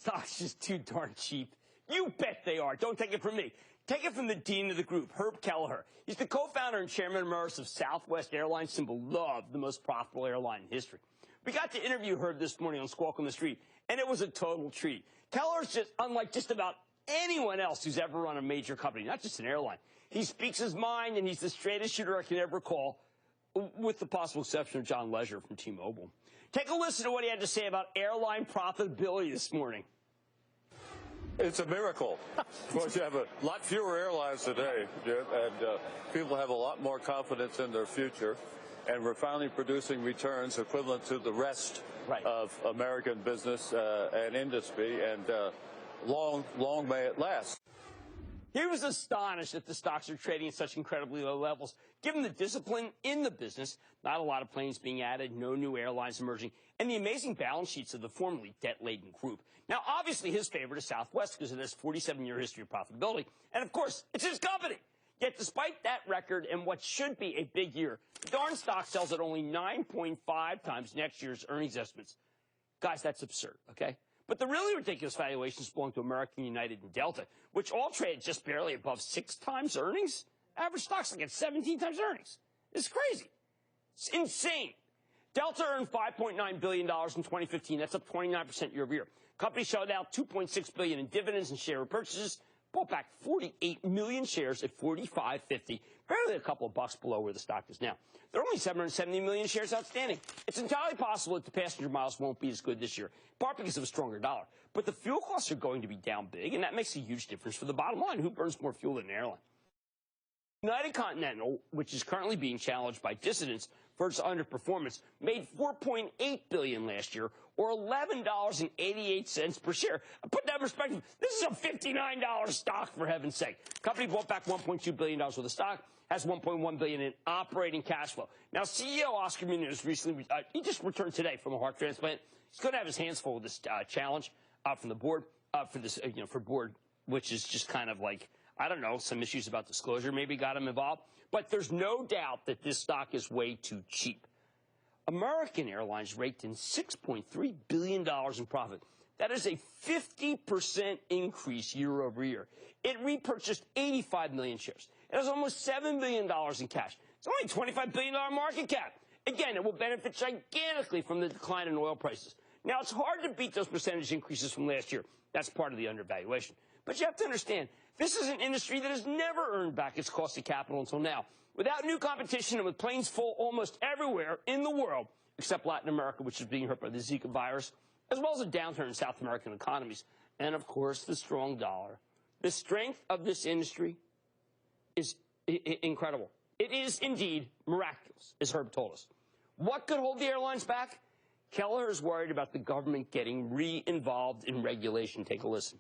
Stock's just too darn cheap. You bet they are. Don't take it from me. Take it from the dean of the group, Herb Kelleher. He's the co-founder and chairman emeritus of Southwest Airlines, symbol Love, the most profitable airline in history. We got to interview Herb this morning on Squawk on the Street, and it was a total treat. Kelleher's just unlike just about anyone else who's ever run a major company, not just an airline. He speaks his mind, and he's the straightest shooter I can ever recall, with the possible exception of John Leisure from T-Mobile. Take a listen to what he had to say about airline profitability this morning. It's a miracle. Of course, you have a lot fewer airlines today, and people have a lot more confidence in their future. And we're finally producing returns equivalent to the rest of American business and industry, and long may it last. He was astonished that the stocks are trading at such incredibly low levels. Given the discipline in the business, not a lot of planes being added, no new airlines emerging, and the amazing balance sheets of the formerly debt-laden group. Now, obviously, his favorite is Southwest because of this 47-year history of profitability. And, of course, it's his company. Yet, despite that record and what should be a big year, the darn stock sells at only 9.5 times next year's earnings estimates. Guys, that's absurd, okay? But the really ridiculous valuations belong to American, United, and Delta, which all trade just barely above 6 times earnings. Average stock's like at 17 times earnings. It's crazy. It's insane. Delta earned $5.9 billion in 2015. That's up 29% year over year. Company shelled out $2.6 billion in dividends and share repurchases, bought back 48 million shares at $45.50, barely a couple of bucks below where the stock is now. There are only 770 million shares outstanding. It's entirely possible that the passenger miles won't be as good this year, in part because of a stronger dollar. But the fuel costs are going to be down big, and that makes a huge difference for the bottom line. Who burns more fuel than an airline? United Continental, which is currently being challenged by dissidents for its underperformance, made $4.8 billion last year, or $11.88 per share. Put that in perspective, this is a $59 stock, for heaven's sake. Company bought back $1.2 billion worth of stock, has $1.1 billion in operating cash flow. Now, CEO Oscar Munoz recently, he just returned today from a heart transplant. He's going to have his hands full with this challenge from the board, for board, which is just kind of like, I don't know, some issues about disclosure maybe got him involved. But there's no doubt that this stock is way too cheap. American Airlines raked in $6.3 billion in profit. That is a 50% increase year over year. It repurchased 85 million shares. It has almost $7 billion in cash. It's only a $25 billion market cap. Again, it will benefit gigantically from the decline in oil prices. Now, it's hard to beat those percentage increases from last year. That's part of the undervaluation. But you have to understand, this is an industry that has never earned back its cost of capital until now. Without new competition and with planes full almost everywhere in the world, except Latin America, which is being hurt by the Zika virus, as well as a downturn in South American economies, and, of course, the strong dollar. The strength of this industry is incredible. It is indeed miraculous, as Herb told us. What could hold the airlines back? Kelleher is worried about the government getting re-involved in regulation. Take a listen.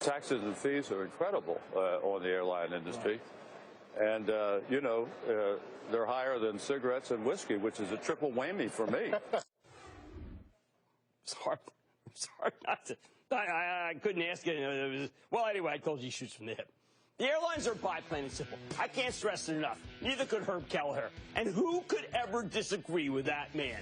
Taxes and fees are incredible on the airline industry. And, they're higher than cigarettes and whiskey, which is a triple whammy for me. It's hard not to. I couldn't ask it. Well, anyway, I told you he shoots from the hip. The airlines are buy, plain and simple. I can't stress it enough. Neither could Herb Kelleher. And who could ever disagree with that man?